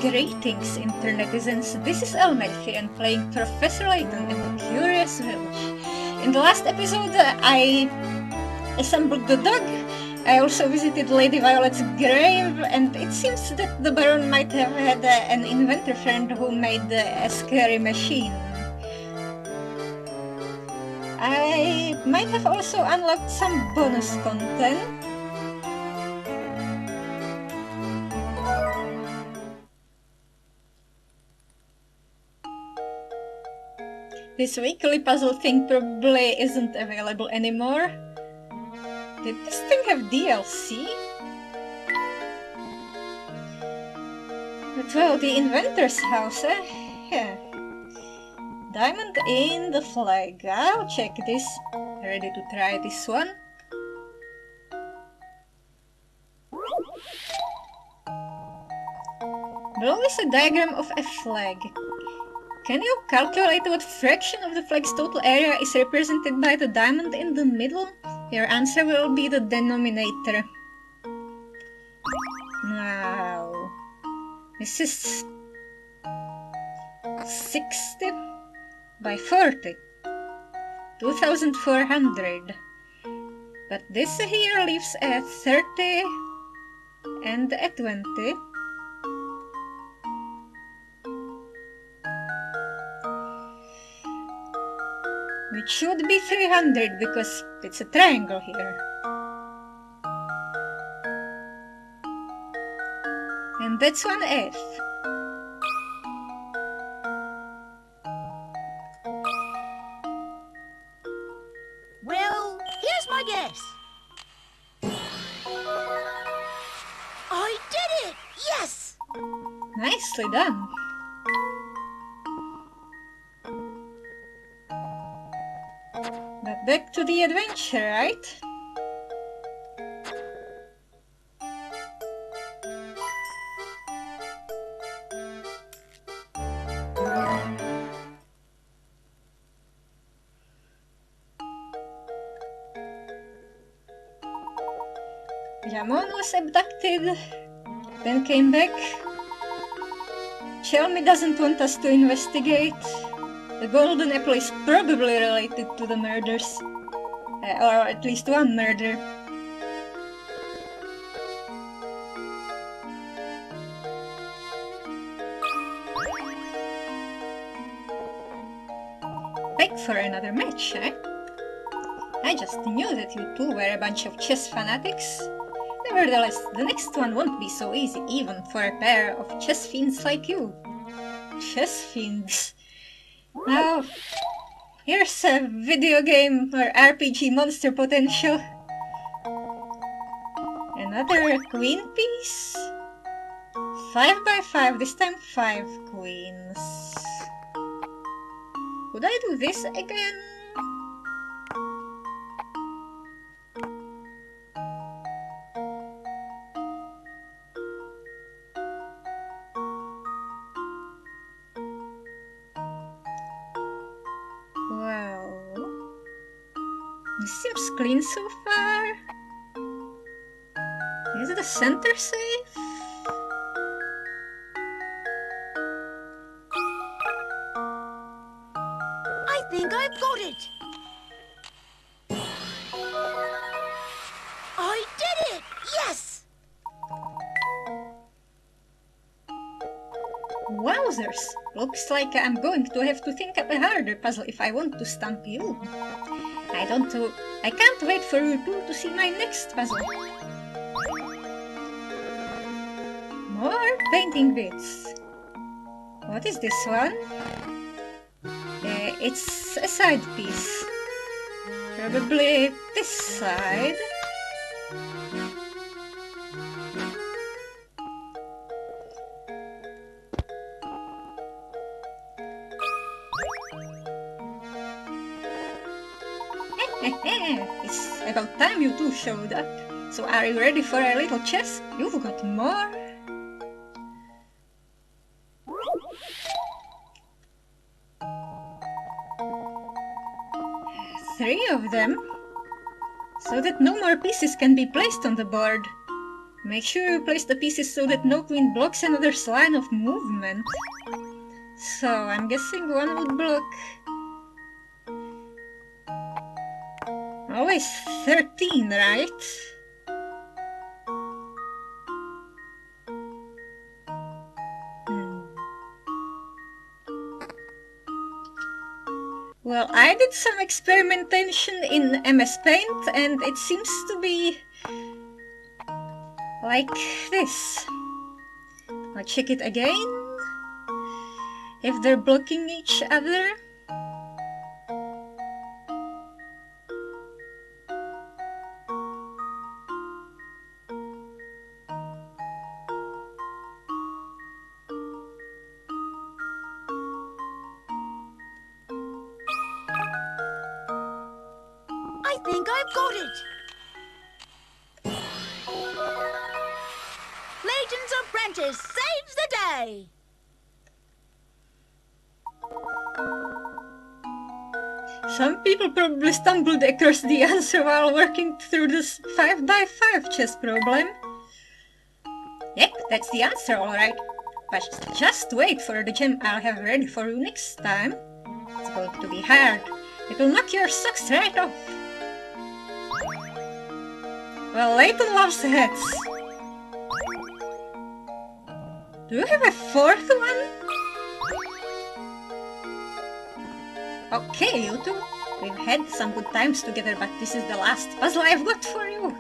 Greetings, internetizens. This is Elmerthien playing Professor Layton in the Curious Village. In the last episode, I assembled the dog. I also visited Lady Violet's grave, and it seems that the Baron might have had an inventor friend who made a scary machine. I might have also unlocked some bonus content. This weekly puzzle thing probably isn't available anymore. Did this thing have DLC? But well, the inventor's house, eh? Yeah. Diamond in the flag. I'll check this. Ready to try this one? Below is a diagram of a flag. Can you calculate what fraction of the flag's total area is represented by the diamond in the middle? Your answer will be the denominator. Now, this is 60 by 40. 2400. But this here leaves a 30 and a 20. Which should be 300 because it's a triangle here. And that's one F. Well, here's my guess. I did it! Yes! Nicely done. But back to the adventure, right? Ramon was abducted, then came back. Chelmy doesn't want us to investigate. The golden apple is probably related to the murders, or at least one murder. Back for another match, eh? I just knew that you two were a bunch of chess fanatics. Nevertheless, the next one won't be so easy even for a pair of chess fiends like you. Chess fiends. Now, here's a video game or RPG monster potential. Another queen piece. 5 by 5, this time 5 queens. Could I do this again? This seems clean so far. Is the center safe? I think I've got it! I did it! Yes! Wowzers! Looks like I'm going to have to think up a harder puzzle if I want to stump you. I can't wait for you two to see my next puzzle. More painting bits. What is this one? It's a side piece. Probably this side. It's about time you two showed up. So are you ready for a little chess? You've got more. Three of them. So that no more pieces can be placed on the board. Make sure you place the pieces so that no queen blocks another's line of movement. So I'm guessing one would block always 13, right? Well, I did some experimentation in MS Paint and it seems to be like this. I'll check it again. If they're blocking each other. I think I've got it. Layton's apprentice saves the day. Some people probably stumbled across the answer while working through this 5x5 chess problem. Yep, that's the answer, alright. But just wait for the gem I'll have ready for you next time. It's going to be hard. It will knock your socks right off. Well, Layton loves heads. Do you have a fourth one? Okay, you two. We've had some good times together, but this is the last puzzle I've got for you.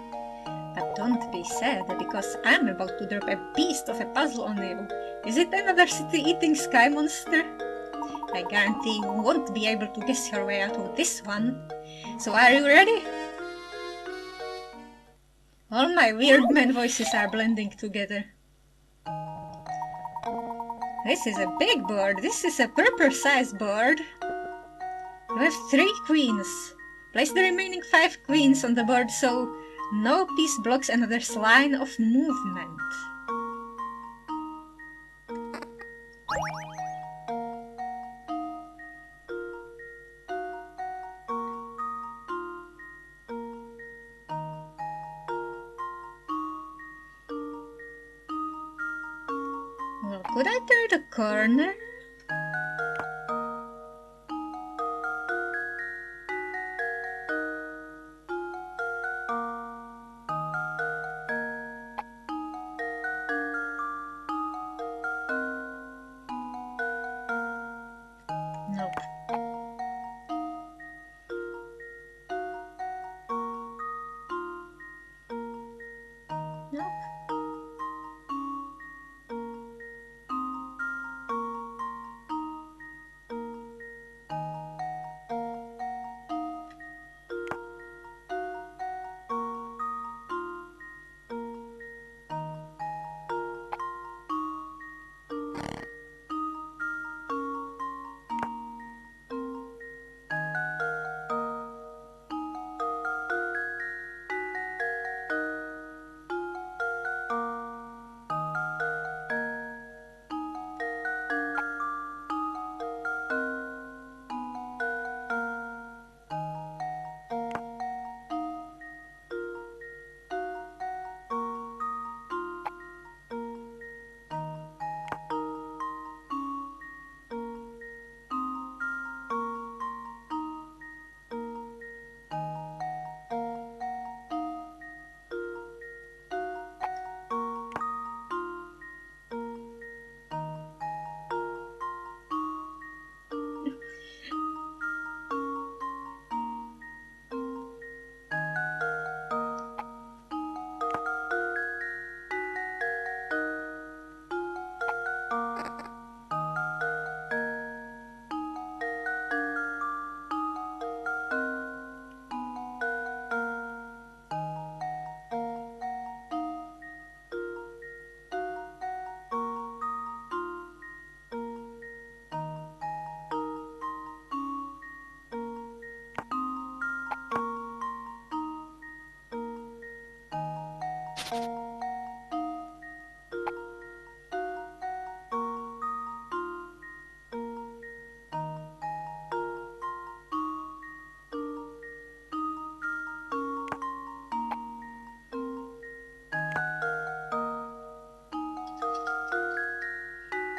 But don't be sad, because I'm about to drop a beast of a puzzle on you. Is it another city-eating sky monster? I guarantee you won't be able to guess your way out of this one. So are you ready? All my weird man voices are blending together. This is a big board. This is a proper-sized board. You have 3 queens. Place the remaining 5 queens on the board so no piece blocks another's line of movement. Well, could I turn the corner? Nope. Nope.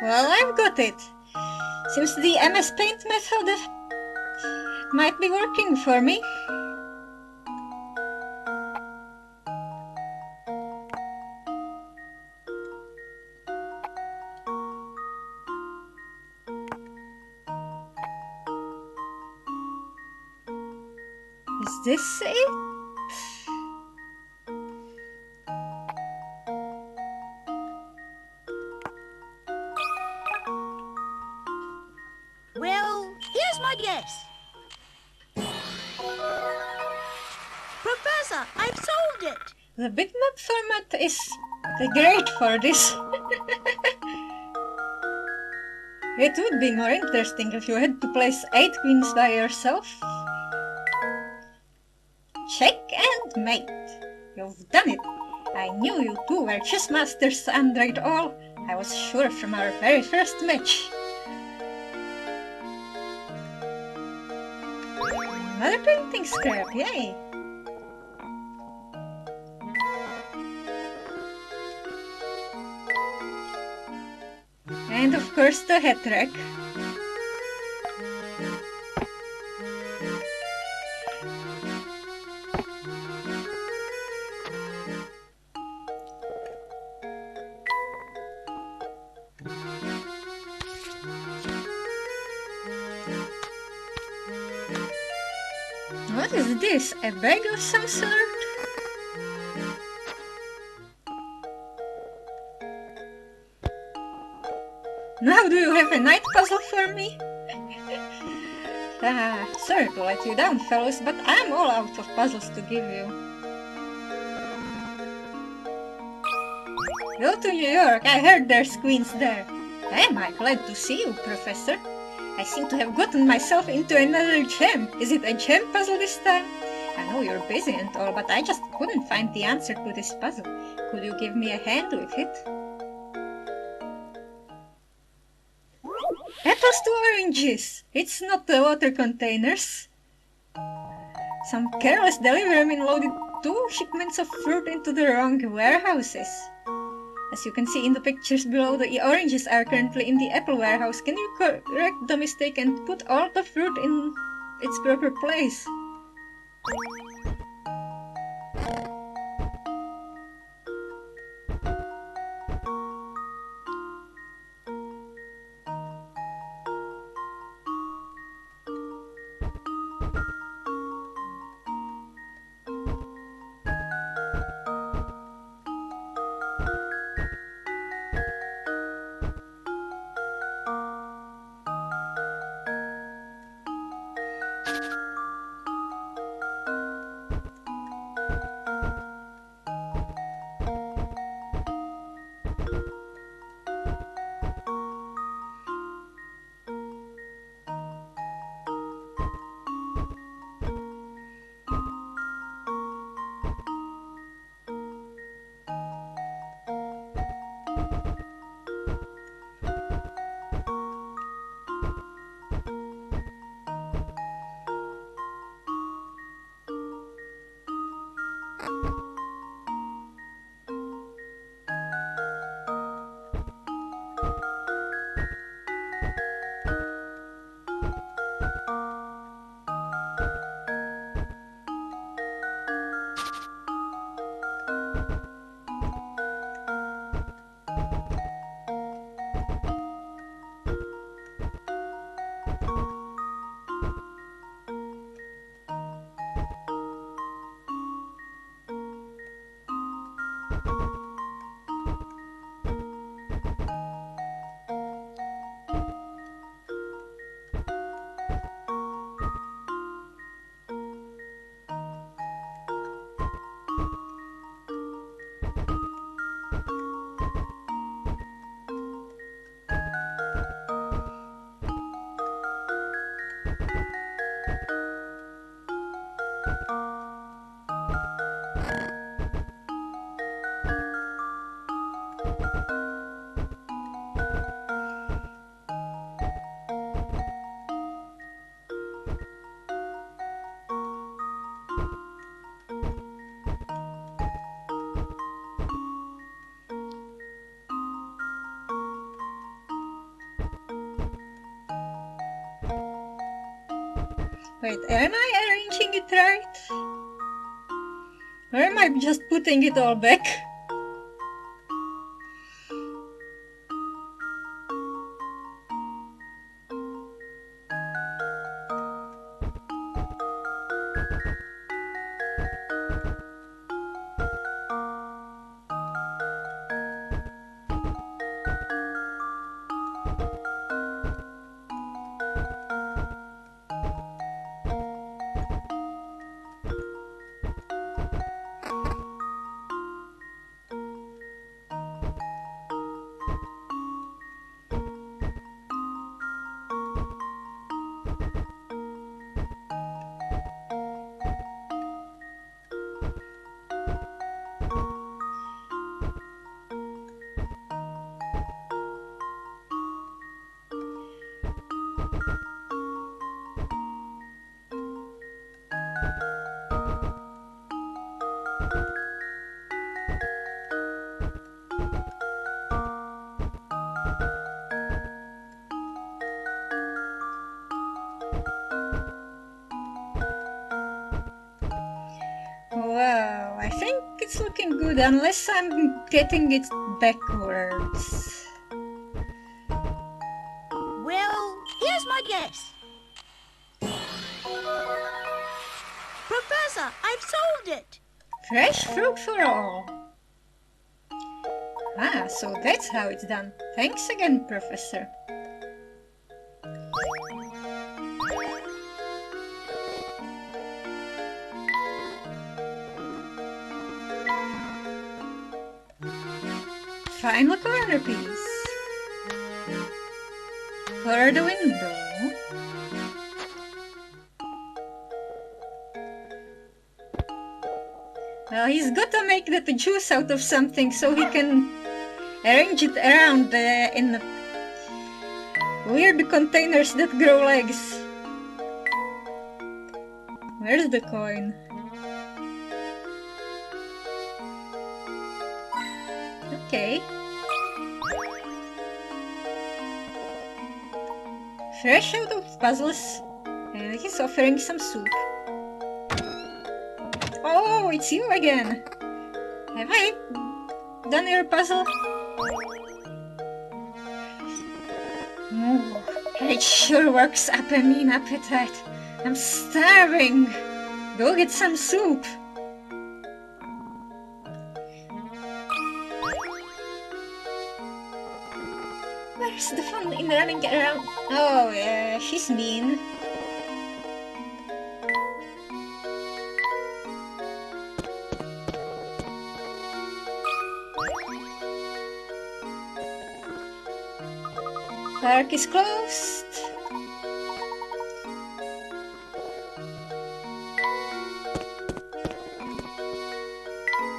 Well, I've got it. Seems the MS Paint method might be working for me. Is this it? Well, here's my guess. Professor, I've solved it. The bitmap format is great for this. It would be more interesting if you had to place 8 queens by yourself. Check and mate. You've done it. I knew you two were chess masters, Android all. I was sure from our very first match. Another painting scrap, yay! And of course the head rack. What is this? A bag of some sort? Now do you have a night puzzle for me? Sorry to let you down, fellows, but I'm all out of puzzles to give you. Go to New York, I heard there's queens there. Am I glad to see you, Professor? I seem to have gotten myself into another gem. Is it a gem puzzle this time? I know you're busy and all, but I just couldn't find the answer to this puzzle. Could you give me a hand with it? Apples to oranges! It's not the water containers. Some careless deliveryman loaded 2 shipments of fruit into the wrong warehouses. As you can see in the pictures below, the oranges are currently in the apple warehouse. Can you correct the mistake and put all the fruit in its proper place? Wait, am I arranging it right? Or am I just putting it all back? Wow, I think it's looking good unless I'm getting it backwards. Well, here's my guess. Professor, I've solved it. Fresh fruit for all. Ah, so that's how it's done. Thanks again, Professor. Final corner piece. For the window. Well, he's got to make that juice out of something so he can arrange it around in weird containers that grow legs. Where's the coin? Okay. Fresh out of puzzles, and he's offering some soup. Oh, it's you again! Have I done your puzzle? Oh, it sure works up a mean appetite. I'm starving. Go get some soup. Where's the fun in running around? Oh, yeah, she's mean. Park is closed.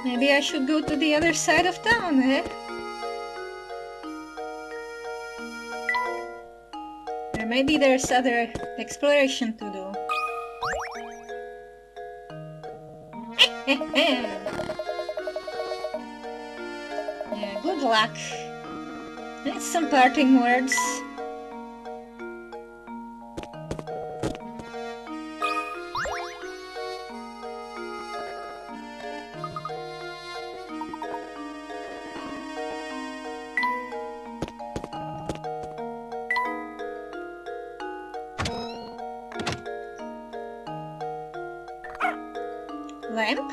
Maybe I should go to the other side of town, eh? Or maybe there's other exploration to do. Yeah, good luck. And some parting words. Lamp?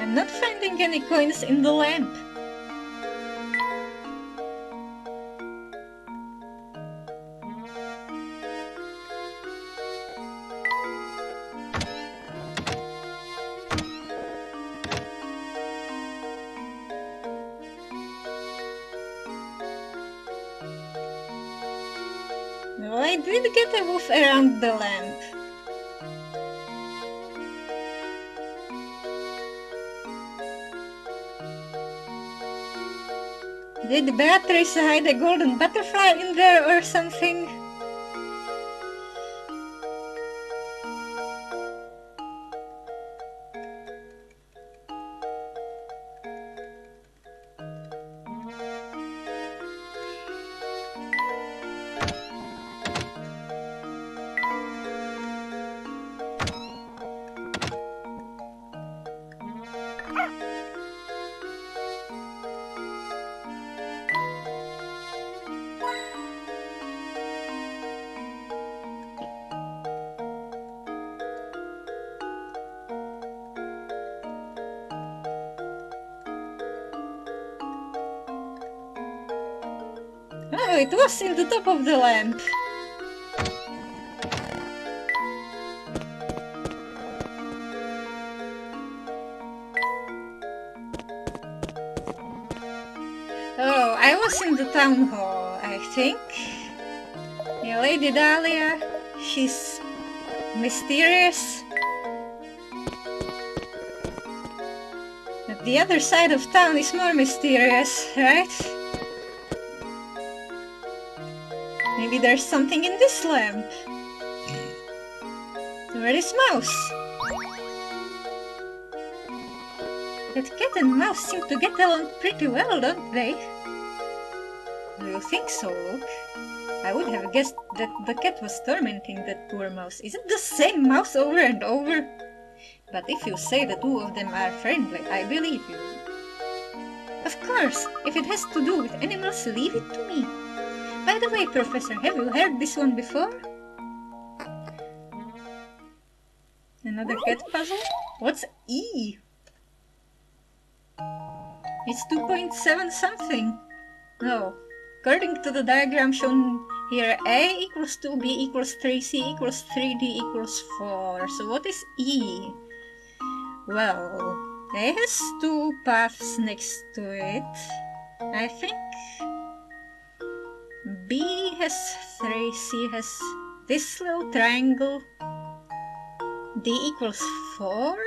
I'm not finding any coins in the lamp. No, I did get a wolf around the lamp. Did Beatrice hide a golden butterfly in there or something? Oh, it was in the top of the lamp. Oh, I was in the town hall, I think. Yeah, Lady Dahlia, she's mysterious. But the other side of town is more mysterious, right? Maybe there's something in this lamp. Where is Mouse? That cat and mouse seem to get along pretty well, don't they? Do you think so, Luke? I would have guessed that the cat was tormenting that poor mouse. Is it the same mouse over and over? But if you say the two of them are friendly, I believe you. Of course, if it has to do with animals, leave it to me. By the way, Professor, have you heard this one before? Another cat puzzle? What's E? It's 2.7 something. No. According to the diagram shown here, A equals 2, B equals 3, C equals 3, D equals 4. So what is E? Well, A has two paths next to it, I think. B has 3, C has this little triangle. D equals 4.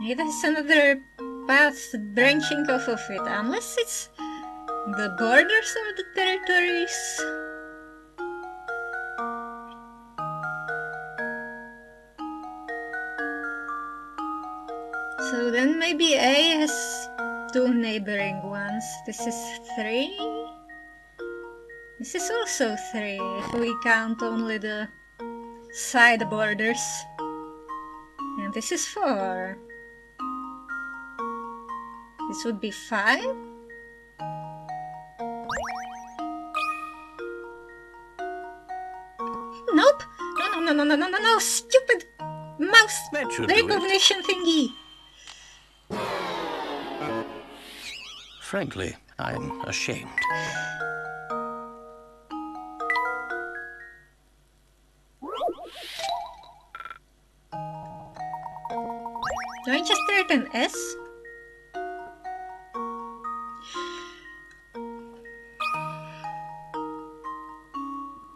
It has another path branching off of it, unless it's the borders of the territories. So then maybe A has two neighboring ones. This is 3. This is also 3, if we count only the side borders. And this is 4. This would be 5. Nope! No, stupid mouse recognition thingy! Frankly, I'm ashamed. Do I just write an S?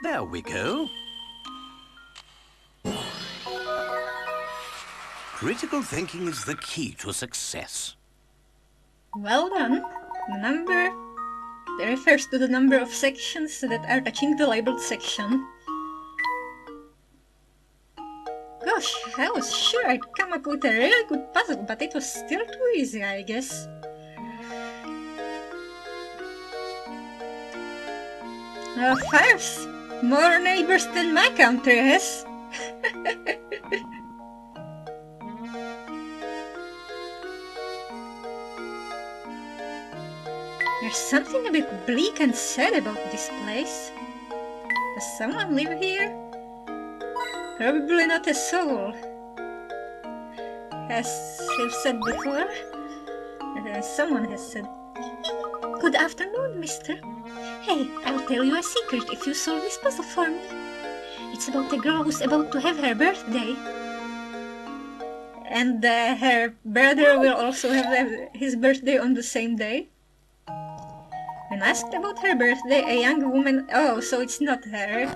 There we go. Critical thinking is the key to success. Well done. The number refers to the number of sections that are touching the labeled section. Gosh, I was sure I'd come up with a really good puzzle, but it was still too easy, I guess. Five's more neighbors than my country has. There's something a bit bleak and sad about this place. Does someone live here? Probably not a soul. As you've said before, someone has said, "Good afternoon, mister. Hey, I'll tell you a secret if you solve this puzzle for me. It's about a girl who's about to have her birthday. And her brother will also have his birthday on the same day. When asked about her birthday, a young woman... Oh, so it's not her.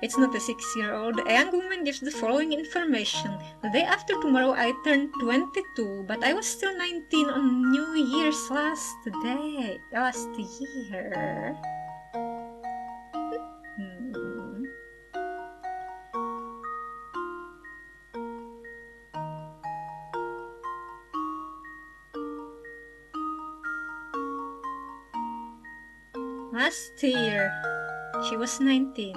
It's not a 6-year-old. A young woman gives the following information. The day after tomorrow, I turned 22, but I was still 19 on New Year's last year. Last year, she was 19.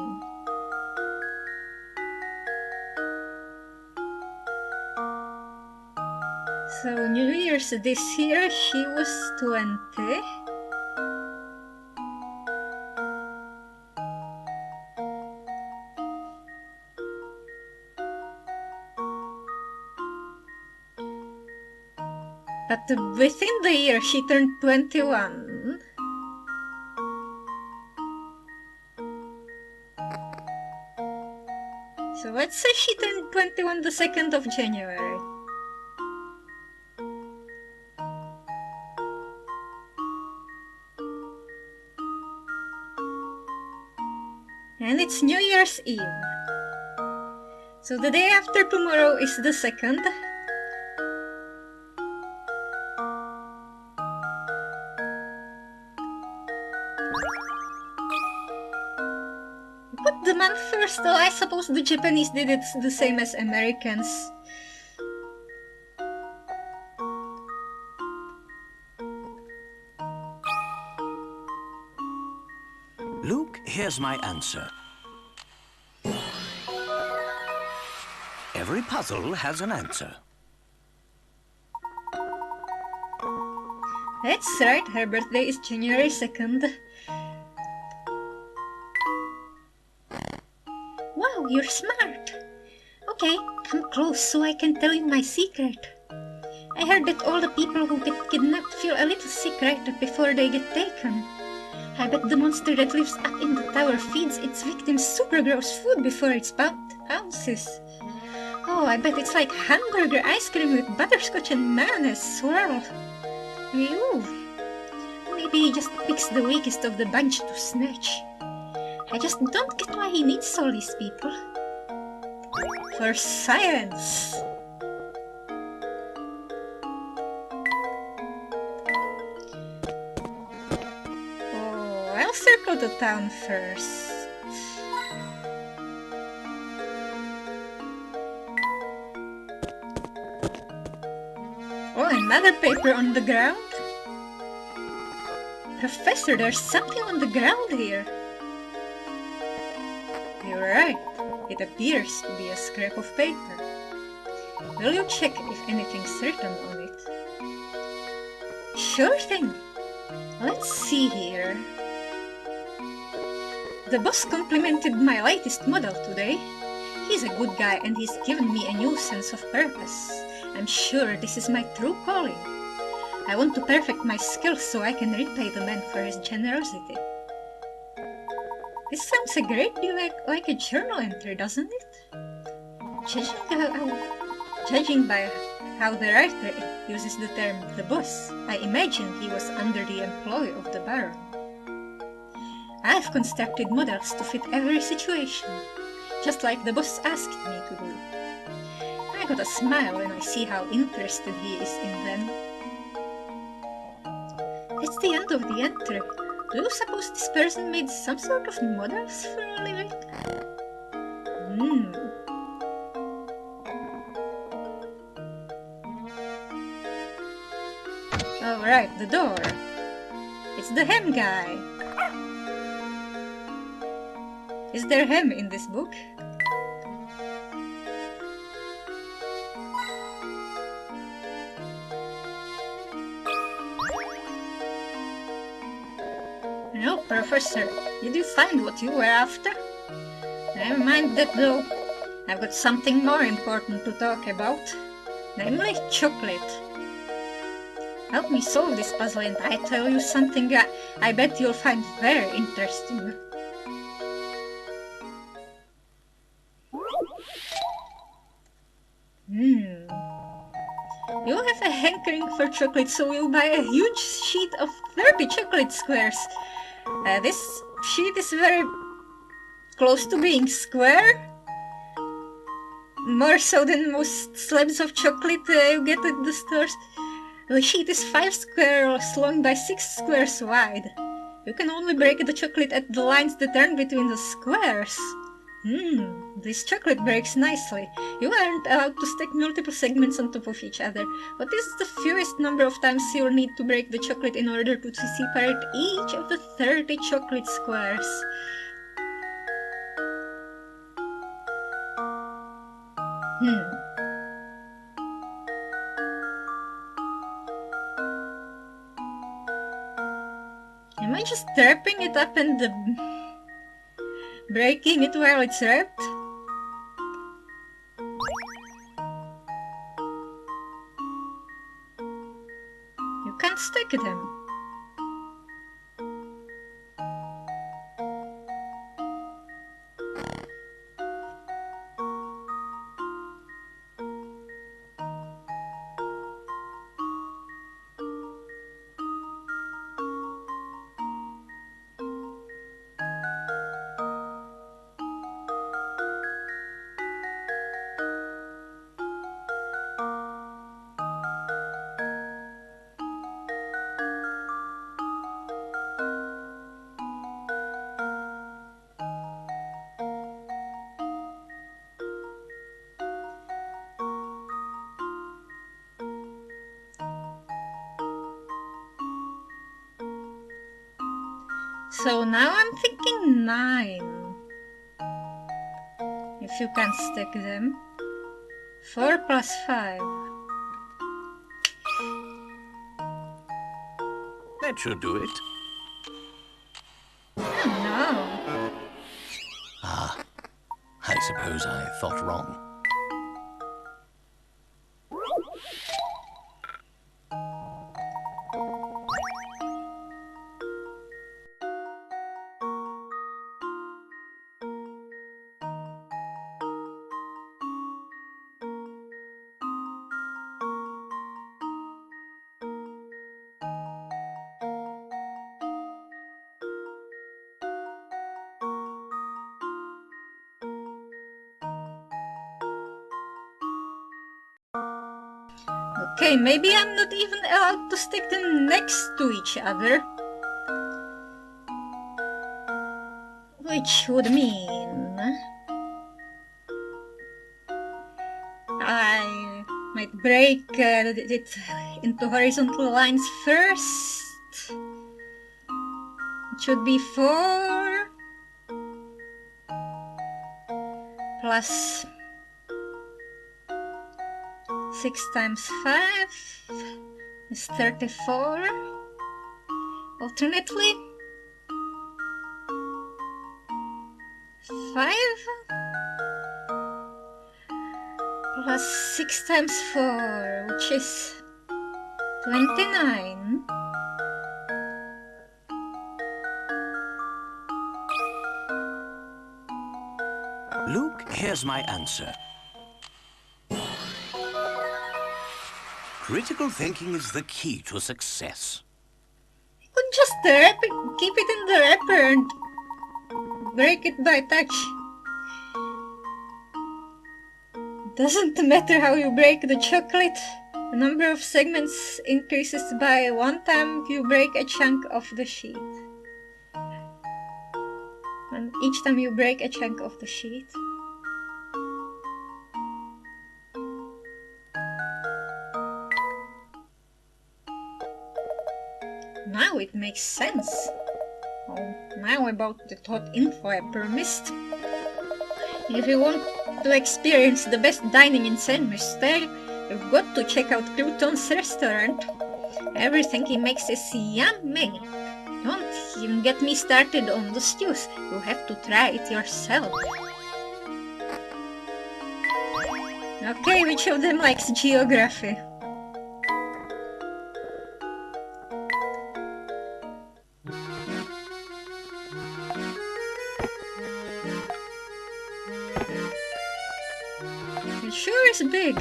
So New Year's this year, she was 20. But within the year, she turned 21. Let's say she turned 21 the 2nd of January. And it's New Year's Eve. So the day after tomorrow is the 2nd. Put the month first, though I suppose the Japanese did it the same as Americans. Luke, here's my answer. Every puzzle has an answer. That's right, her birthday is January 2nd. Wow, you're smart. Okay, come close so I can tell you my secret. I heard that all the people who get kidnapped feel a little sick right before they get taken. I bet the monster that lives up in the tower feeds its victims super gross food before it pounces. Oh, I bet it's like hamburger ice cream with butterscotch and mayonnaise swirl. Ew. Maybe he just picks the weakest of the bunch to snatch. I just don't get why he needs all these people. For science! Oh, I'll circle the town first. Oh, another paper on the ground? Professor, there's something on the ground here. You're right. It appears to be a scrap of paper. Will you check if anything's written on it? Sure thing. Let's see here. The boss complimented my latest model today. He's a good guy and he's given me a new sense of purpose. I'm sure this is my true calling. I want to perfect my skills so I can repay the man for his generosity. This sounds a great deal like a journal entry, doesn't it? Judging by how the writer uses the term the boss, I imagine he was under the employ of the Baron. I've constructed models to fit every situation, just like the boss asked me to do. I got a smile when I see how interested he is in them. That's the end of the entry. Do you suppose this person made some sort of models for a living? Oh right, the door. It's the ham guy. Is there ham in this book? No, Professor, did you find what you were after? Never mind that though. I've got something more important to talk about. Namely, chocolate. Help me solve this puzzle and I tell you something I bet you'll find very interesting. You have a hankering for chocolate, so we'll buy a huge sheet of 30 chocolate squares. This sheet is very close to being square. More so than most slabs of chocolate you get at the stores. The sheet is 5 squares long by 6 squares wide. You can only break the chocolate at the lines that turn between the squares. This chocolate breaks nicely. You aren't allowed to stack multiple segments on top of each other. What is the fewest number of times you'll need to break the chocolate in order to separate each of the 30 chocolate squares? Am I just wrapping it up and breaking it while it's wrapped? You can't stack them. So now I'm thinking 9. If you can stack them. 4 plus 5. That should do it. Oh no. I suppose I thought wrong. Okay, maybe I'm not even allowed to stick them next to each other. Which would mean I might break it into horizontal lines first. It should be 4 plus 6 times 5 is 34. Alternately, 5 plus 6 times 4, which is 29. Luke, here's my answer. Critical thinking is the key to success. You could just keep it in the wrapper and break it by touch. Doesn't matter how you break the chocolate. The number of segments increases by 1 time you break a chunk of the sheet. And each time you break a chunk of the sheet. Now it makes sense. Oh, now about the thought info I promised. If you want to experience the best dining in Saint-Michel, you've got to check out Crouton's restaurant. Everything he makes is yummy. Don't even get me started on the stews. You have to try it yourself. Okay, which of them likes geography? It sure is big.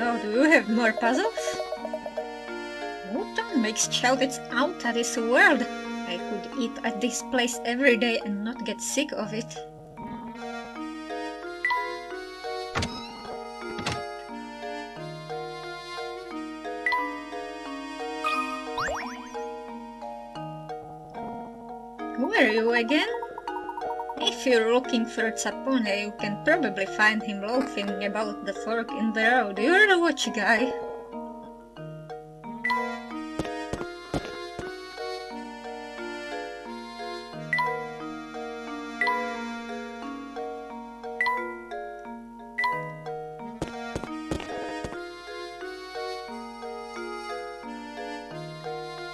Oh, do you have more puzzles? Wotan makes chocolates out of this world. I could eat at this place every day and not get sick of it. Who are you again? If you're looking for Sapone, you can probably find him loafing about the fork in the road. You're the watch guy.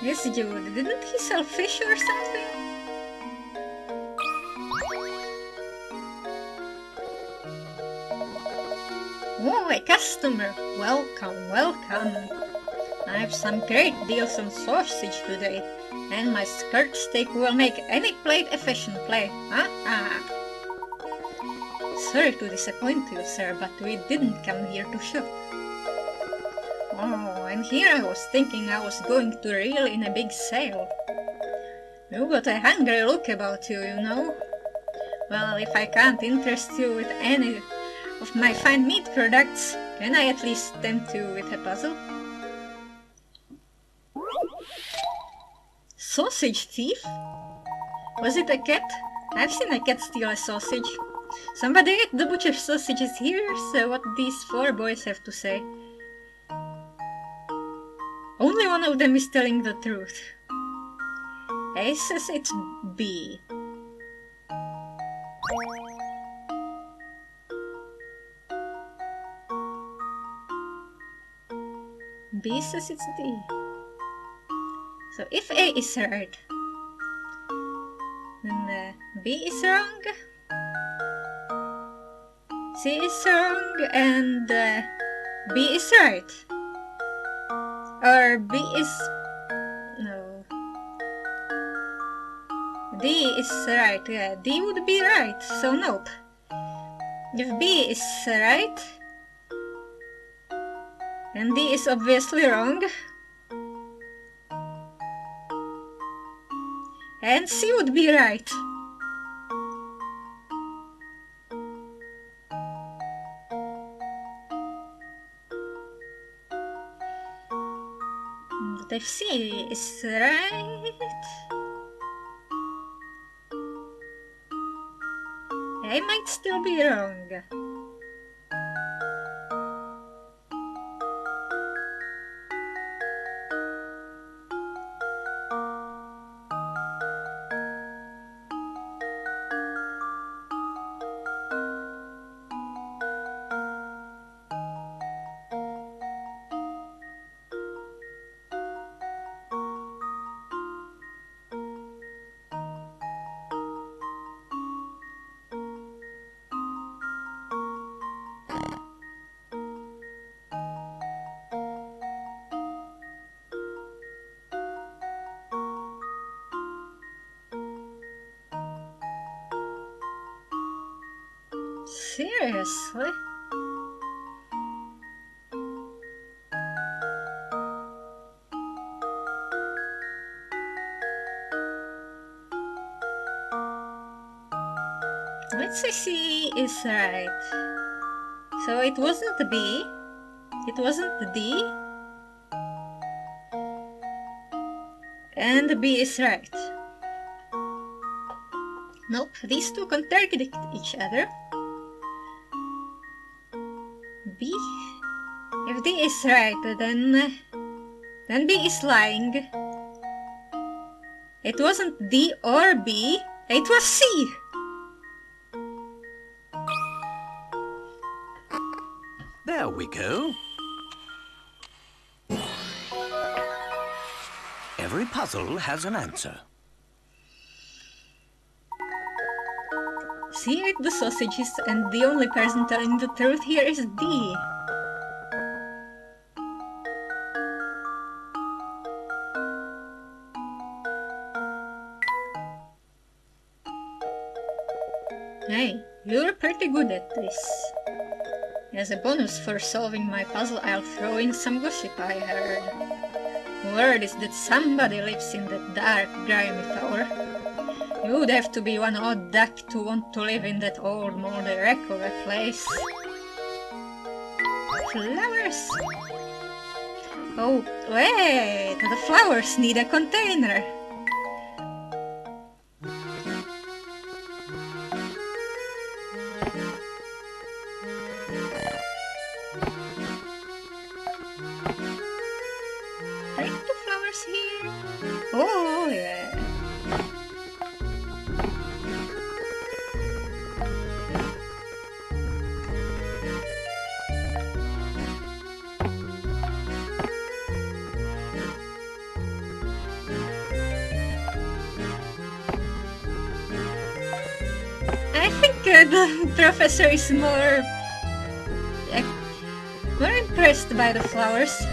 Yes, Jude. Didn't he sell fish or something? Oh, a customer! Welcome, welcome! I have some great deals on sausage today, and my skirt steak will make any plate a fashion plate. Sorry to disappoint you, sir, but we didn't come here to shop. Oh, and here I was thinking I was going to reel in a big sale. You got a hungry look about you, you know. Well, if I can't interest you with any of my fine meat products, can I at least tempt you with a puzzle? sausage thief? Was it a cat? I've seen a cat steal a sausage. Somebody ate the butcher's sausages here, so what do these four boys have to say? Only one of them is telling the truth. A says it's B. B says it's D. So if A is right, then B is wrong, C is wrong, and B is right. Or B is... no. D is right, yeah, D would be right, so nope. If B is right, and D is obviously wrong, and C would be right. But if C is right, I might still be wrong. Seriously? Let's say C is right. So it wasn't B, it wasn't D, and B is right. Nope, these two contradict each other. B? If D is right, then B is lying. It wasn't D or B, it was C. There we go. Every puzzle has an answer. C ate the sausages, and the only person telling the truth here is D. Hey, you're pretty good at this. As a bonus for solving my puzzle, I'll throw in some gossip I heard. Word is that somebody lives in that dark, grimy tower. You would have to be one odd duck to want to live in that old, moldy wreck of a place. Flowers! Oh, wait! The flowers need a container! Are the flowers here? Oh, yeah. I think the professor is more impressed by the flowers.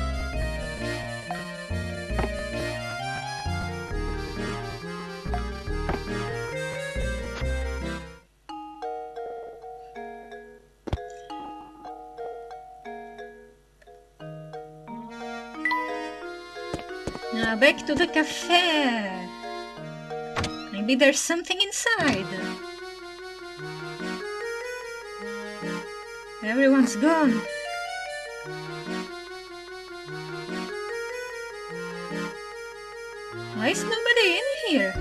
Now back to the cafe. Maybe there's something inside. Everyone's gone. Why is nobody in here?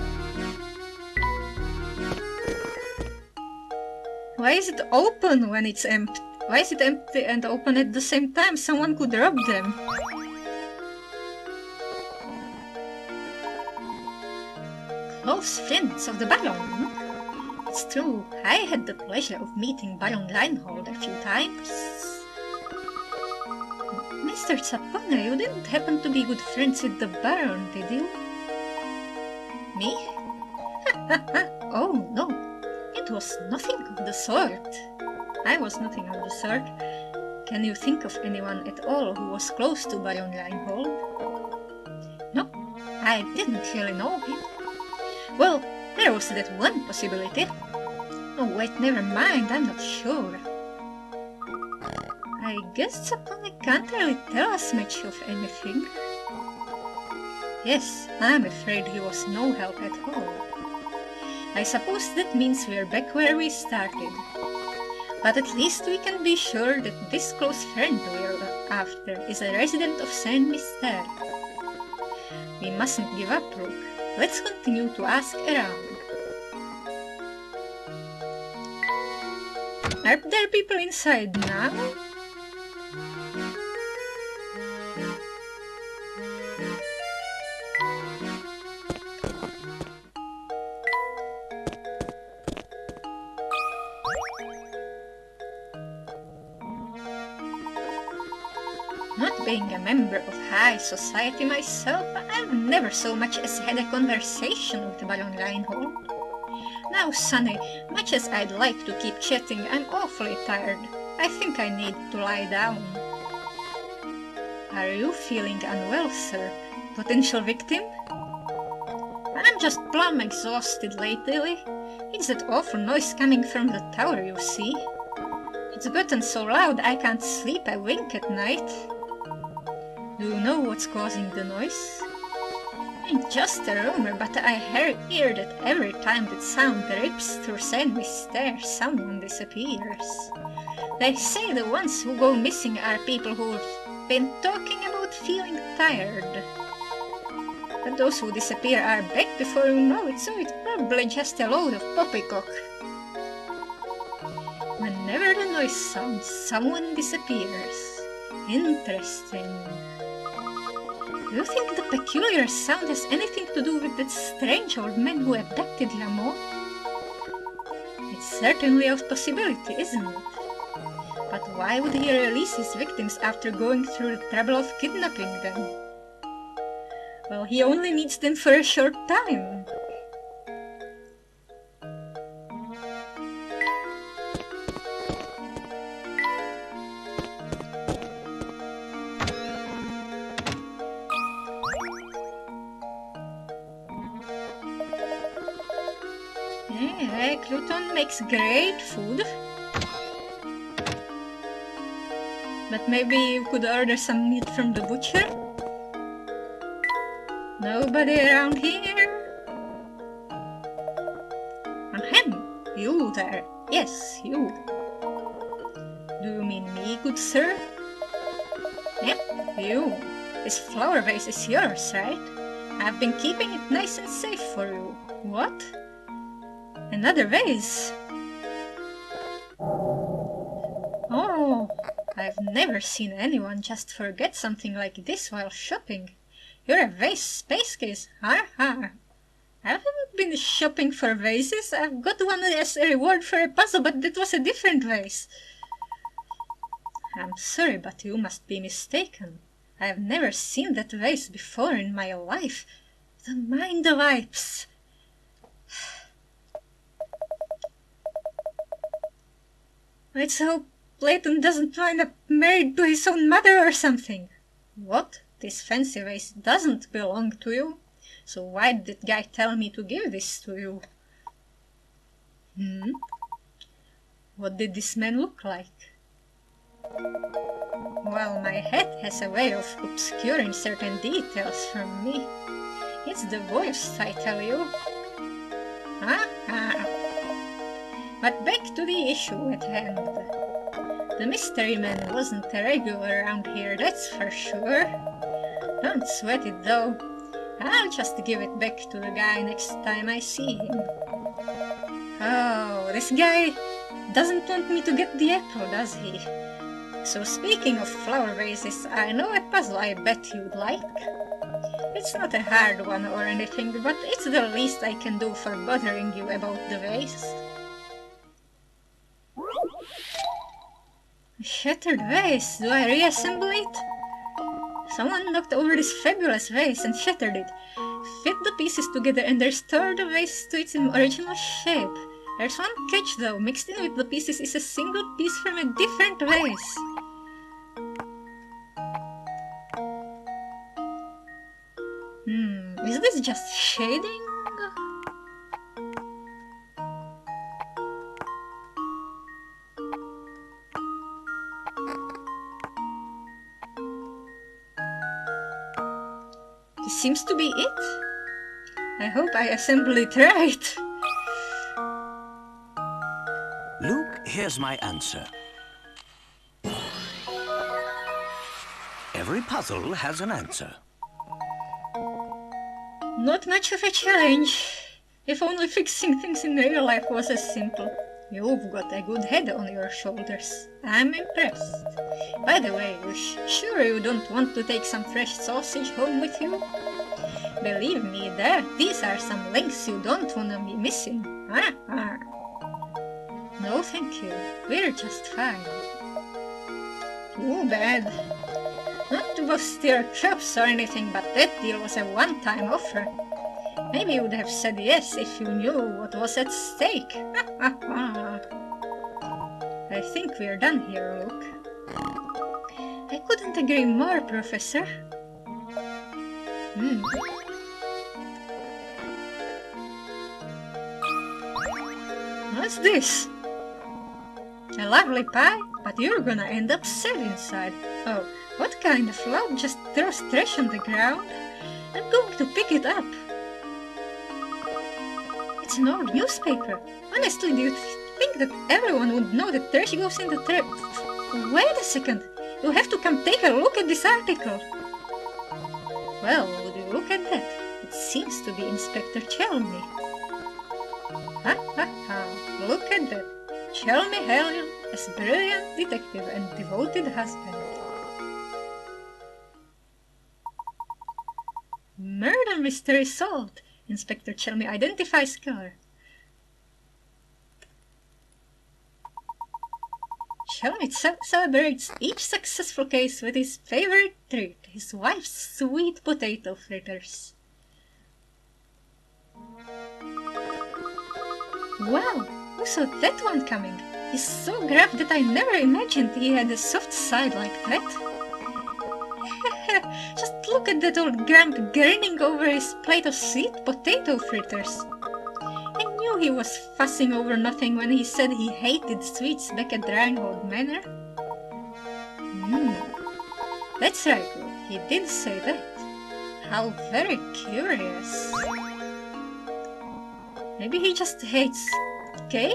Why is it open when it's empty? Why is it empty and open at the same time? Someone could rob them. Close friends of the Baron. It's true, I had the pleasure of meeting Baron Reinhold a few times. Mr. Zapone, you didn't happen to be good friends with the Baron, did you? Me? Oh, no. It was nothing of the sort. I was nothing of the sort. Can you think of anyone at all who was close to Baron Reinhold? No, I didn't really know him. Well, there was that one possibility. Oh wait, never mind, I'm not sure. I guess Zapone can't really tell us much of anything. Yes, I'm afraid he was no help at all. I suppose that means we're back where we started. But at least we can be sure that this close friend we're after is a resident of Saint-Mystère. We mustn't give up, Rook. Let's continue to ask around. Are there people inside now? Not being a member of high society myself, I've never so much as had a conversation with Baron Reinhold. Now, Sonny, much as I'd like to keep chatting, I'm awfully tired. I think I need to lie down. Are you feeling unwell, sir? Potential victim? I'm just plumb exhausted lately. It's that awful noise coming from the tower, you see. It's gotten so loud I can't sleep a wink at night. Do you know what's causing the noise? Just a rumor, but I hear that every time that sound rips through Saint-Mystère, someone disappears. They say the ones who go missing are people who've been talking about feeling tired. But those who disappear are back before you know it, so it's probably just a load of poppycock. Whenever the noise sounds, someone disappears. Interesting. Do you think the peculiar sound has anything to do with that strange old man who abducted Lamont? It's certainly a possibility, isn't it? But why would he release his victims after going through the trouble of kidnapping them? Well, he only needs them for a short time. Cluton makes great food. But maybe you could order some meat from the butcher? Nobody around here? Ahem, you there. Yes, you. Do you mean me, good sir? Yep, you. This flower vase is yours, right? I've been keeping it nice and safe for you. What? Another vase? Oh, I've never seen anyone just forget something like this while shopping. You're a vase space case, har har. I haven't been shopping for vases. I've got one as a reward for a puzzle, but that was a different vase. I'm sorry, but you must be mistaken. I've never seen that vase before in my life. The mind wipes. Let's hope Layton doesn't wind up married to his own mother or something. What? This fancy vase doesn't belong to you? So why did that guy tell me to give this to you? What did this man look like? Well, my head has a way of obscuring certain details from me. It's the voice, I tell you. But back to the issue at hand. The mystery man wasn't a regular around here, that's for sure. Don't sweat it though. I'll just give it back to the guy next time I see him. Oh, this guy doesn't want me to get the apple, does he? So speaking of flower vases, I know a puzzle I bet you'd like. It's not a hard one or anything, but it's the least I can do for bothering you about the vase. A shattered vase. Do I reassemble it? Someone knocked over this fabulous vase and shattered it. Fit the pieces together and restore the vase to its original shape. There's one catch though. Mixed in with the pieces is a single piece from a different vase. Is this just shading? This seems to be it. I hope I assembled it right. Luke, here's my answer. Every puzzle has an answer. Not much of a challenge. If only fixing things in real life was as simple. You've got a good head on your shoulders. I'm impressed. By the way, sure you don't want to take some fresh sausage home with you? Believe me, these are some links you don't want to be missing. No thank you, we're just fine. Too bad. Not to bust your chops or anything, but that deal was a one-time offer. Maybe you would have said yes if you knew what was at stake. I think we're done here, Luke. I couldn't agree more, Professor. What's this? A lovely pie, but you're gonna end up sad inside. Oh, what kind of love just throws trash on the ground? I'm going to pick it up. It's an old newspaper. Honestly, do you think that everyone would know that trash goes in the trash? Wait a second. You have to come take a look at this article. Well, would you look at that? It seems to be Inspector Chelmy. Look at that. Chelmy hailed as brilliant detective and devoted husband. Murder mystery solved. Inspector Chelmy identifies killer. Chelmy celebrates each successful case with his favorite treat, his wife's sweet potato fritters. Wow, who saw that one coming? He's so gruff that I never imagined he had a soft side like that. Just look at that old grump grinning over his plate of sweet potato fritters. I knew he was fussing over nothing when he said he hated sweets back at Reinhold Manor. That's right, Luke. He did say that. How very curious. Maybe he just hates cake?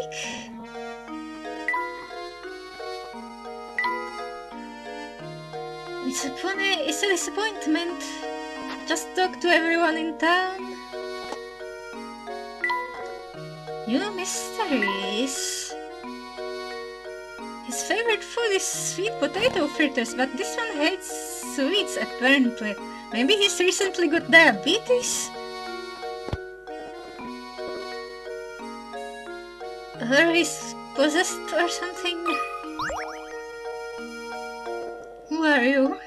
It's a disappointment. Just talk to everyone in town. New mysteries. His favorite food is sweet potato fritters, but this one hates sweets apparently. Maybe he's recently got diabetes? Or he's possessed or something? Who are you?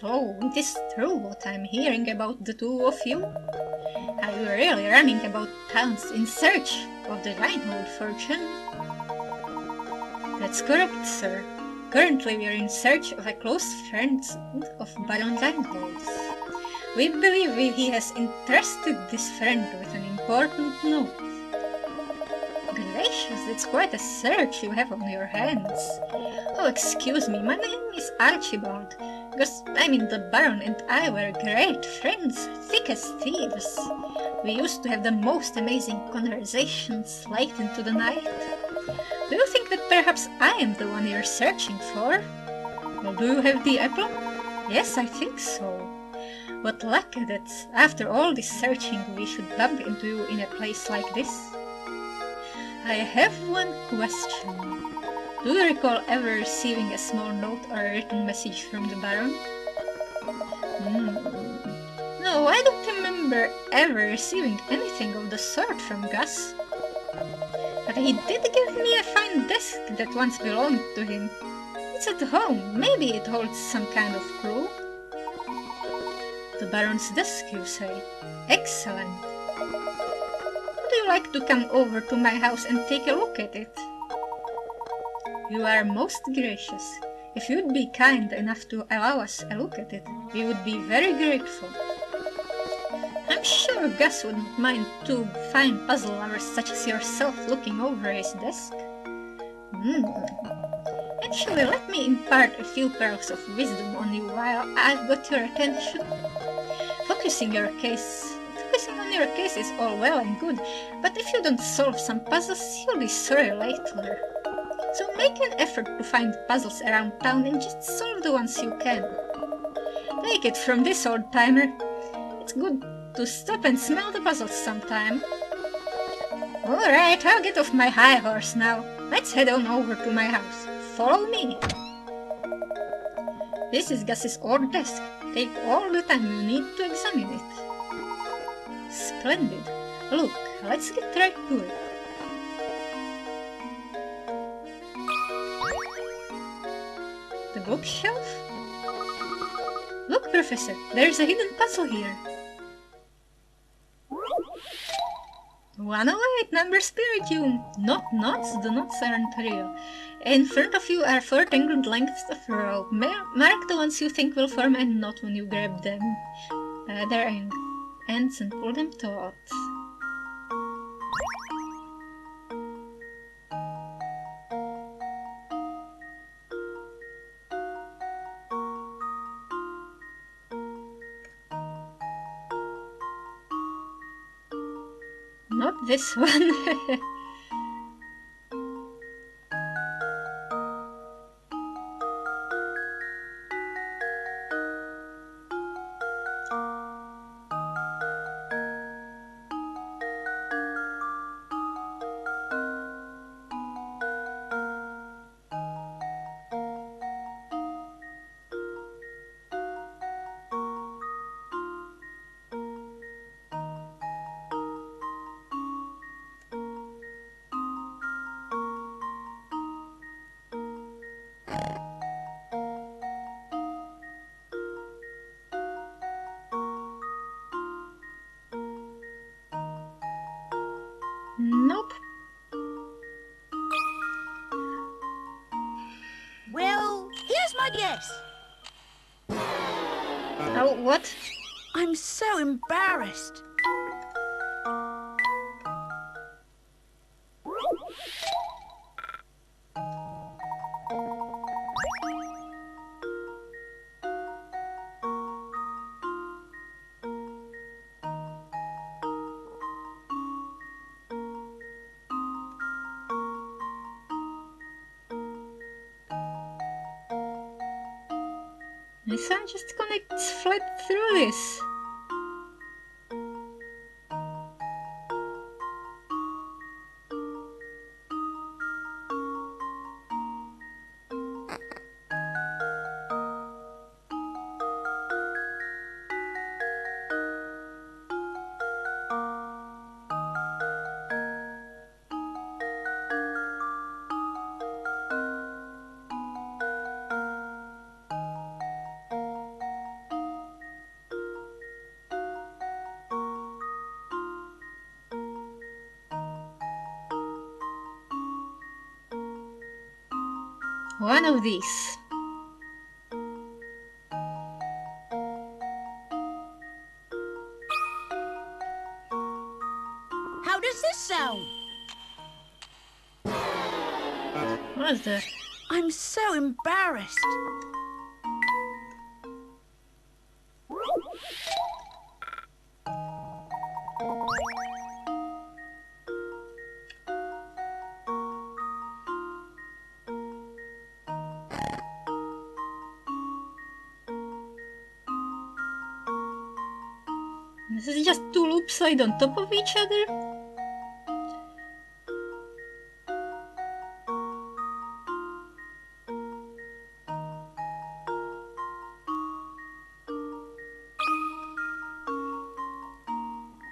So, it is true what I'm hearing about the two of you? Are you really running about towns in search of the Reinhold fortune? That's correct, sir. Currently we are in search of a close friend of Baron Reinhold's. We believe he has entrusted this friend with an important note. Gracious, it's quite a search you have on your hands. Oh, excuse me, my name is Archibald. The Baron and I were great friends, thick as thieves. We used to have the most amazing conversations late into the night. Do you think that perhaps I am the one you're searching for? Well, do you have the apple? Yes, I think so. What luck that after all this searching we should bump into you in a place like this. I have one question. Do you recall ever receiving a small note or a written message from the Baron? No, I don't remember ever receiving anything of the sort from Gus. But he did give me a fine desk that once belonged to him. It's at home. Maybe it holds some kind of clue. The Baron's desk, you say? Excellent. Would you like to come over to my house and take a look at it? You are most gracious. If you'd be kind enough to allow us a look at it, we would be very grateful. I'm sure Gus wouldn't mind two fine puzzle lovers such as yourself looking over his desk. Actually, let me impart a few pearls of wisdom on you while I've got your attention. Focusing on your case is all well and good, but if you don't solve some puzzles, you'll be sorry later. So make an effort to find puzzles around town and just solve the ones you can. Take it from this old-timer. It's good to stop and smell the puzzles sometime. Alright, I'll get off my high horse now. Let's head on over to my house. Follow me. This is Gus's old desk. Take all the time you need to examine it. Splendid. Look, let's get right to it. The bookshelf? Look, Professor, there's a hidden puzzle here. 108, number spiridium. Not knots, the knots aren't real. In front of you are 4 tangled lengths of rope. Mark the ones you think will form a knot when you grab them by their ends and pull them taut. Not this one. Nope. Well, here's my guess. Oh, what? I'm so embarrassed. My son just connects flat through this. One of these. How does this sound? What's that? I'm so embarrassed. This is just two loops laid on top of each other.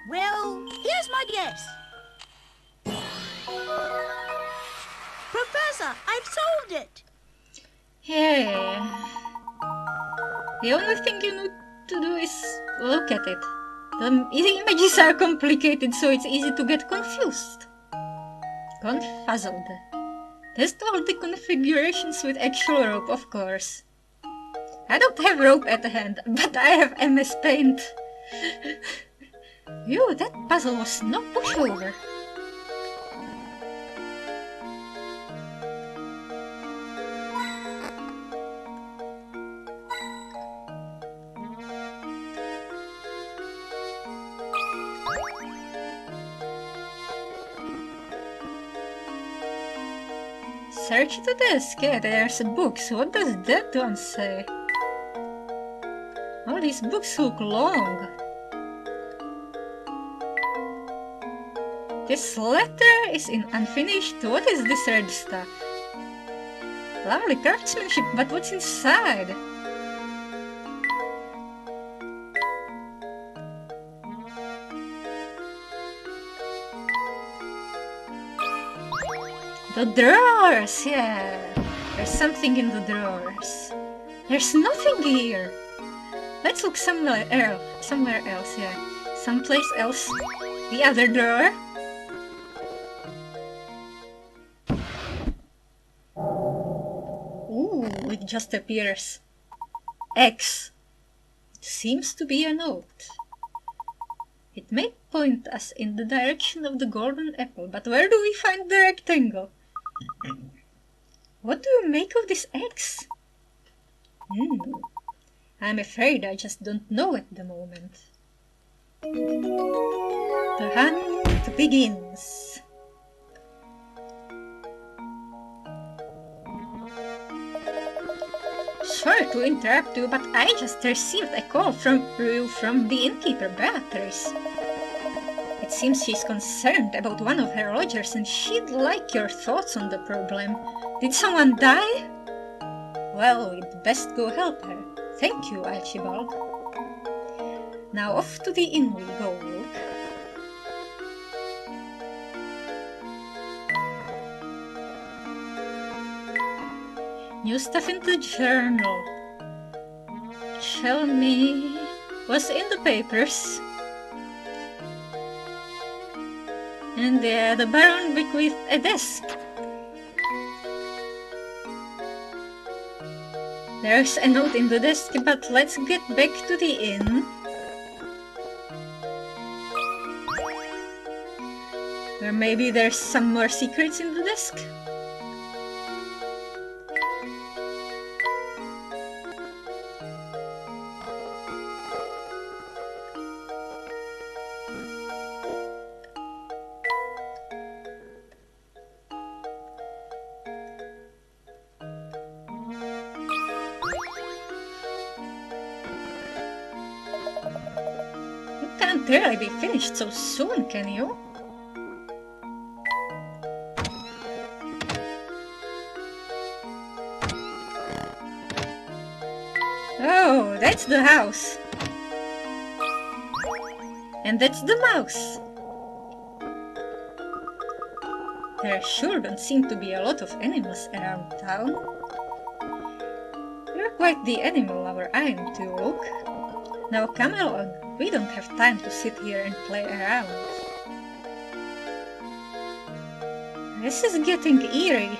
Well, here's my guess. Professor, I've solved it. Yeah. The only thing you need to do is look at it. The images are complicated, so it's easy to get confused. Confuzzled. Test all the configurations with actual rope, of course. I don't have rope at hand, but I have MS Paint. Phew, that puzzle was no pushover. Search the desk. Yeah, there's books. What does that one say? All these books look long. This letter is in unfinished. What is this red stuff? Lovely craftsmanship, but what's inside? The drawers, yeah. There's something in the drawers. There's nothing here. Let's look somewhere else, yeah. Someplace else. The other drawer. Ooh, it just appears. X. It seems to be a note. It may point us in the direction of the golden apple, but where do we find the rectangle? What do you make of this X? I'm afraid I just don't know at the moment. The hunt begins. Sorry to interrupt you, but I just received a call from the innkeeper, Beatrice. It seems she's concerned about one of her lodgers and she'd like your thoughts on the problem. Did someone die? Well, we'd best go help her. Thank you, Archibald. Now off to the inn we go, Luke. New stuff in the journal. Tell me, what's in the papers? And the Baron bequeathed a desk. There's a note in the desk, but let's get back to the inn. Or maybe there's some more secrets in the desk? Can't really be finished so soon, can you? Oh, that's the house. And that's the mouse. There sure don't seem to be a lot of animals around town. You're quite the animal lover, aren't you, Luke? Now come along. We don't have time to sit here and play around. This is getting eerie.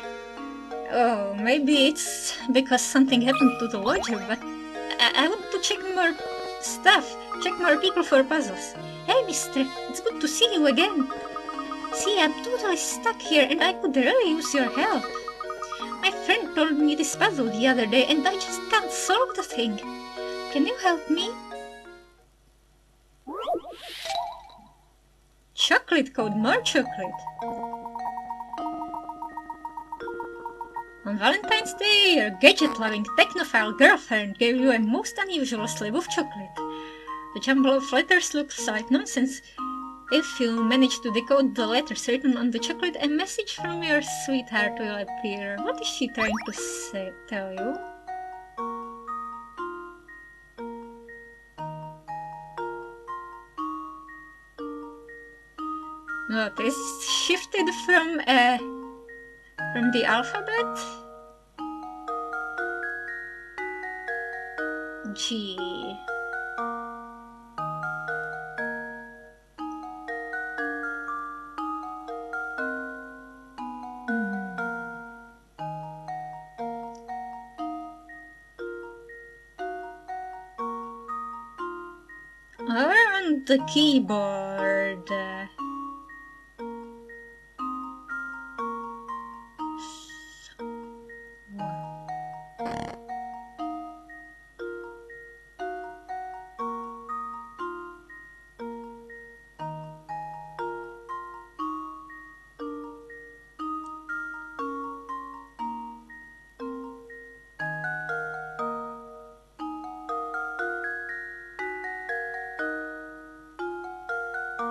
Oh, maybe it's because something happened to the lodger, but I want to check more stuff, check more people for puzzles. Hey, mister, it's good to see you again. See, I'm totally stuck here and I could really use your help. My friend told me this puzzle the other day and I just can't solve the thing. Can you help me? Chocolate code, more chocolate. On Valentine's Day, your gadget-loving technophile girlfriend gave you a most unusual slab of chocolate. The jumble of letters looks like nonsense. If you manage to decode the letters written on the chocolate, a message from your sweetheart will appear. What is she trying to tell you? What is shifted from the alphabet? G. Or on the keyboard.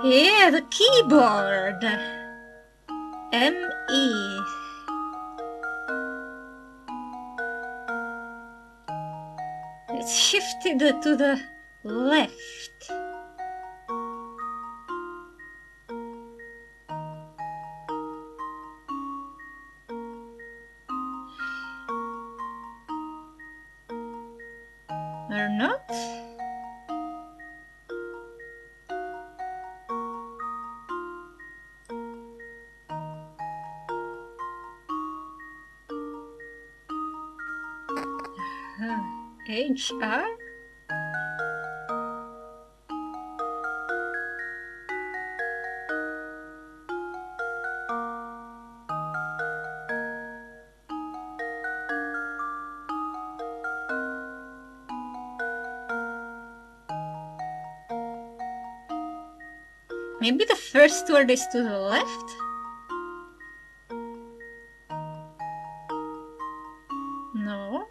Yeah, the keyboard. M-E. It's shifted to the left. Or not? HR? Maybe the first word is to the left? No.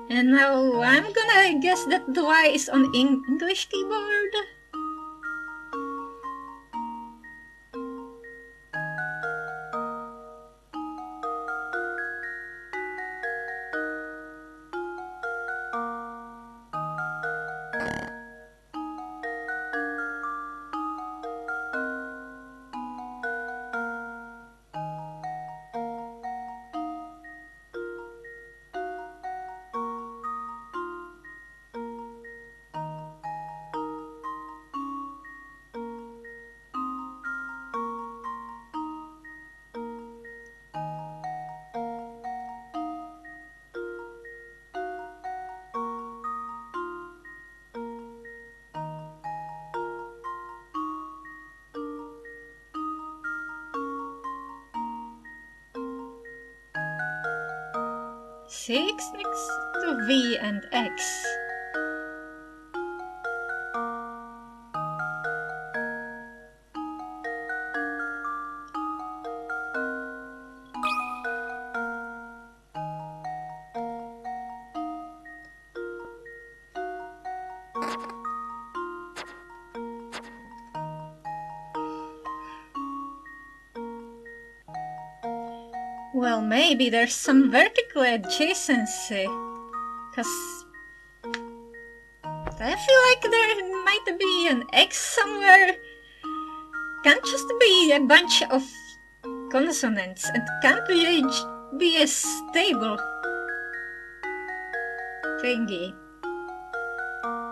And now I'm gonna guess that the Y is on English keyboard. Six next to V and X. Well, maybe there's some vertical adjacency, because I feel like there might be an X somewhere. Can't just be a bunch of consonants, and can't be a stable thingy.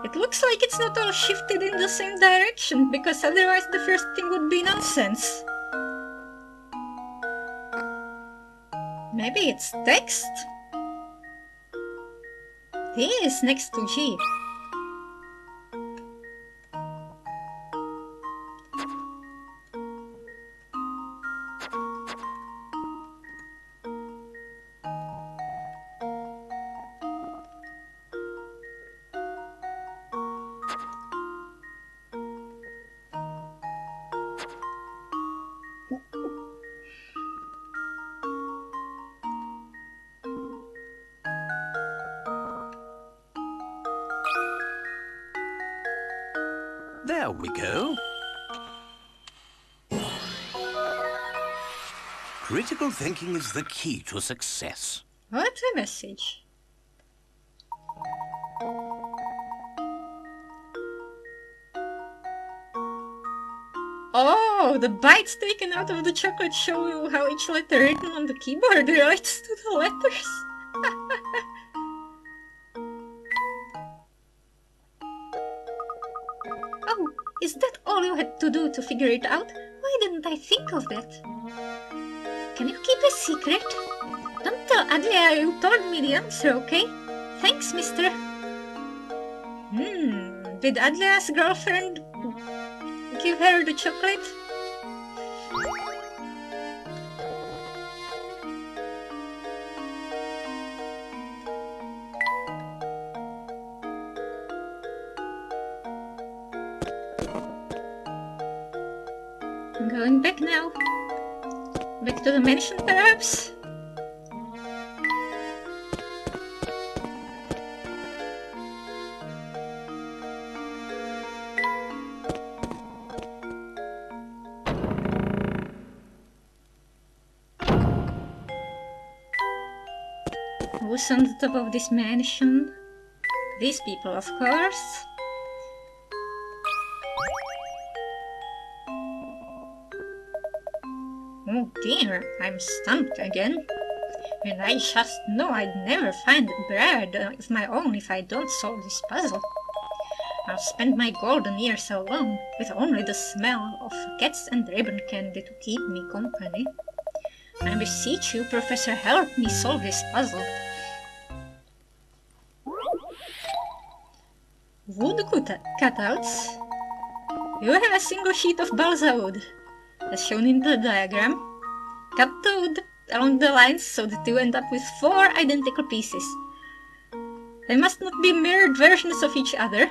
It looks like it's not all shifted in the same direction, because otherwise the first thing would be nonsense. Maybe it's text? T is next to G. There we go. Critical thinking is the key to success. What a message. Oh, the bites taken out of the chocolate show you how each letter written on the keyboard relates to the letters. Oh, is that all you had to do to figure it out? Why didn't I think of that? Can you keep a secret? Don't tell Adlia you told me the answer, okay? Thanks, mister. Did Adlia's girlfriend give her the chocolate? I'm going back now. Back to the mansion, perhaps? Who's on the top of this mansion? These people, of course. Oh dear, I'm stumped again. And I just know I'd never find bread of my own if I don't solve this puzzle. I've spent my golden years alone, with only the smell of cats and ribbon candy to keep me company. I beseech you, Professor, help me solve this puzzle. Wood cutouts. You have a single sheet of balsa wood, as shown in the diagram. Cut the wood along the lines so that you end up with 4 identical pieces. They must not be mirrored versions of each other,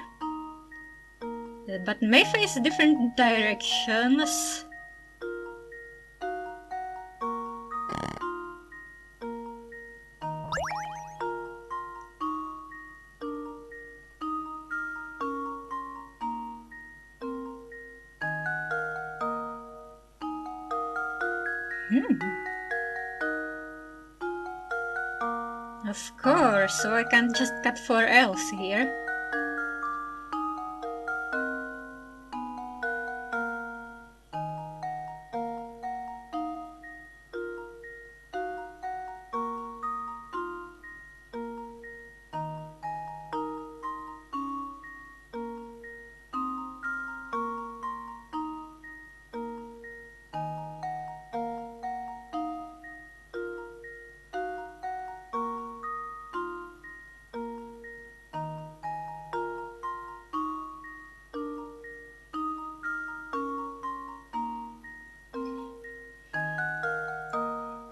but may face different directions. Of course, so I can't just cut 4 L's here.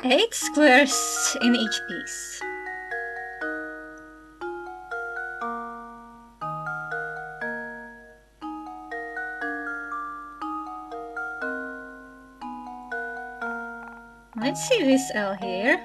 Eight squares in each piece. Let's see this L here.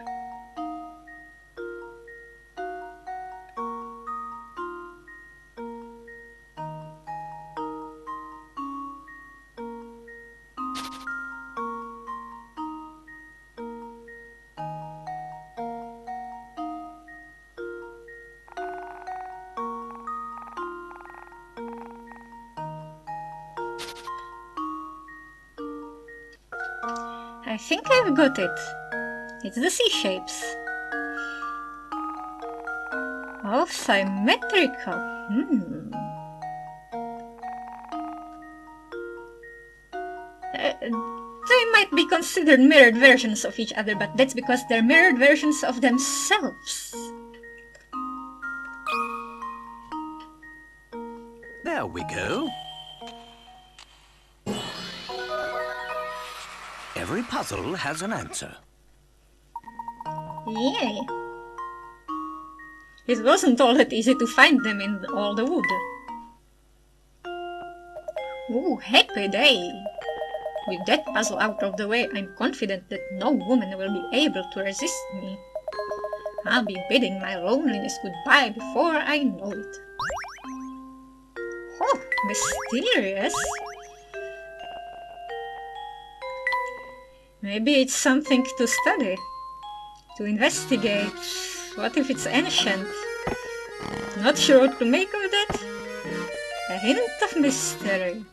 I think I've got it. It's the C-shapes. All symmetrical. They might be considered mirrored versions of each other, but that's because they're mirrored versions of themselves. There we go. Every puzzle has an answer. Yay! It wasn't all that easy to find them in all the wood. Ooh, happy day! With that puzzle out of the way, I'm confident that no woman will be able to resist me. I'll be bidding my loneliness goodbye before I know it. Oh! Mysterious? Maybe it's something to study, to investigate. What if it's ancient? Not sure what to make of that. A hint of mystery.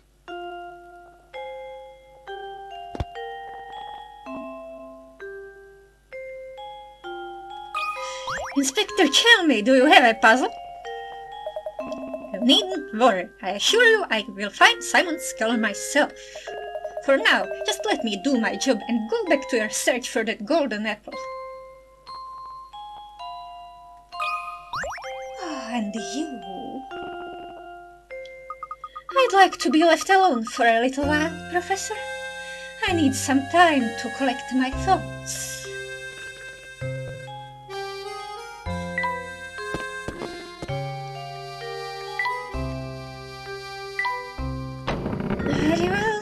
Inspector, tell me, do you have a puzzle? You needn't worry. I assure you I will find Simon's skull myself. For now, just let me do my job and go back to your search for that golden apple. Oh, and you? I'd like to be left alone for a little while, Professor. I need some time to collect my thoughts. Very well.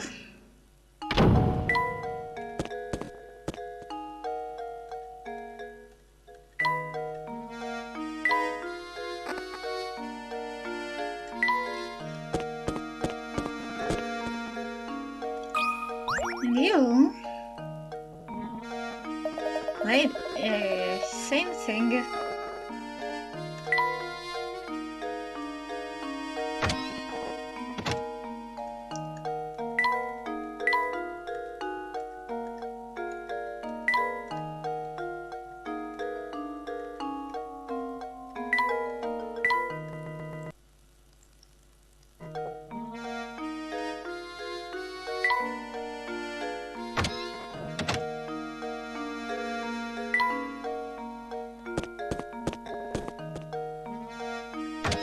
And you? Wait, same thing.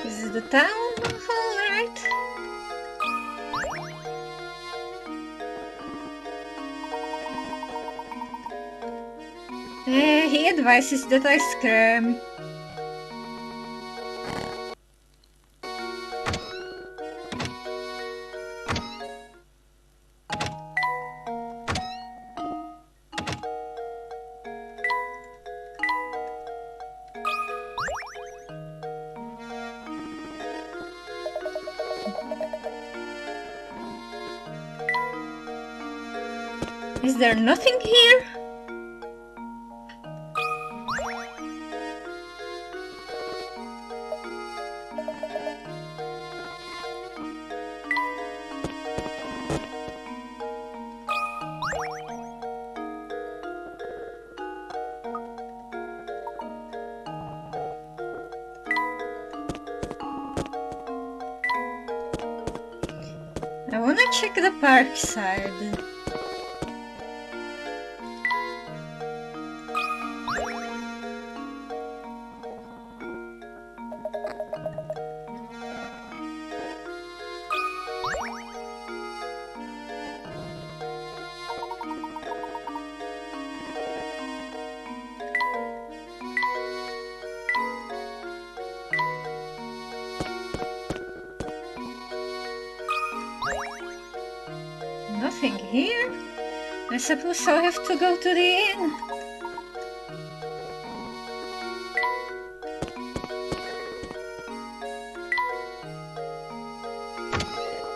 This is the town hall, right? He advises that I scram. Is there nothing here? I wanna check the park side. Nothing here? I suppose I'll have to go to the inn.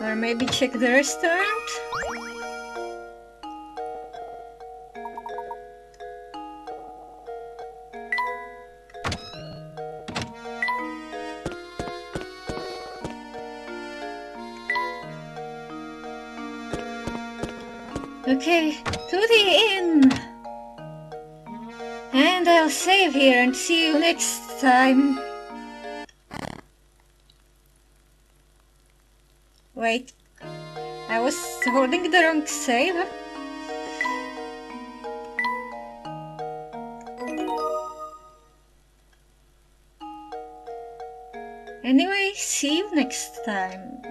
Or maybe check the restaurant? Okay, to the inn! And I'll save here and see you next time. Wait, I was holding the wrong save. Anyway, see you next time.